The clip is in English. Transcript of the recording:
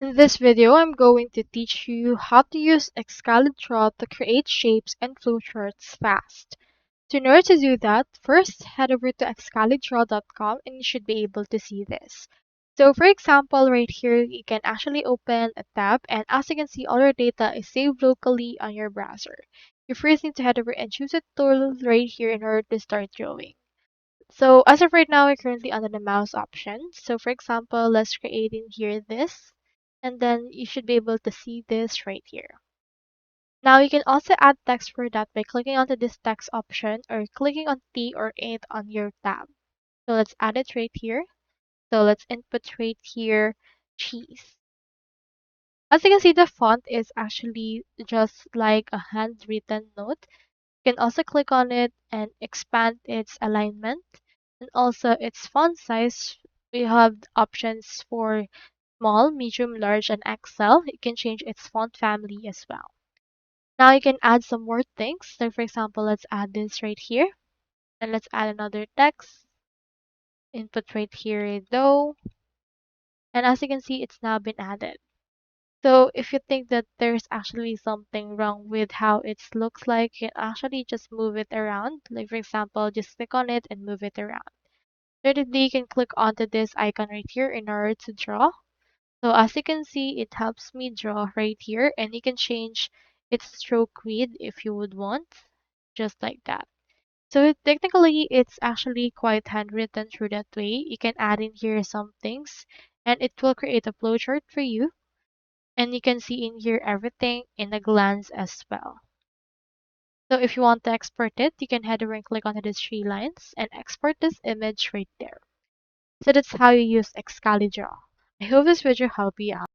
In this video, I'm going to teach you how to use Excalidraw to create shapes and flowcharts fast. So in order to do that, first head over to excalidraw.com and you should be able to see this. So for example, right here, you can actually open a tab, and as you can see, all your data is saved locally on your browser. You first need to head over and choose a tool right here in order to start drawing. So as of right now, we're currently under the mouse option. So for example, let's create in here this, and then you should be able to see this right here. Now you can also add text for that by clicking onto this text option or clicking on T or 8 on your tab. So let's add it right here. So let's input right here cheese. As you can see, the font is actually just like a handwritten note. You can also click on it and expand its alignment and also its font size. We have options for small, medium, large, and XL. You can change its font family as well. Now you can add some more things. So for example, let's add this right here. And let's add another text. Input right here though. And as you can see, it's now been added. So if you think that there's actually something wrong with how it looks like, you can actually just move it around. Like for example, just click on it and move it around. Thirdly, you can click onto this icon right here in order to draw. So as you can see, it helps me draw right here, and you can change its stroke width if you would want, just like that. So technically, it's actually quite handwritten through that way. You can add in here some things, and it will create a flowchart for you. And you can see in here everything in a glance as well. So if you want to export it, you can head over and click onto these three lines and export this image right there. So that's how you use Excalidraw. I hope this video helped you out.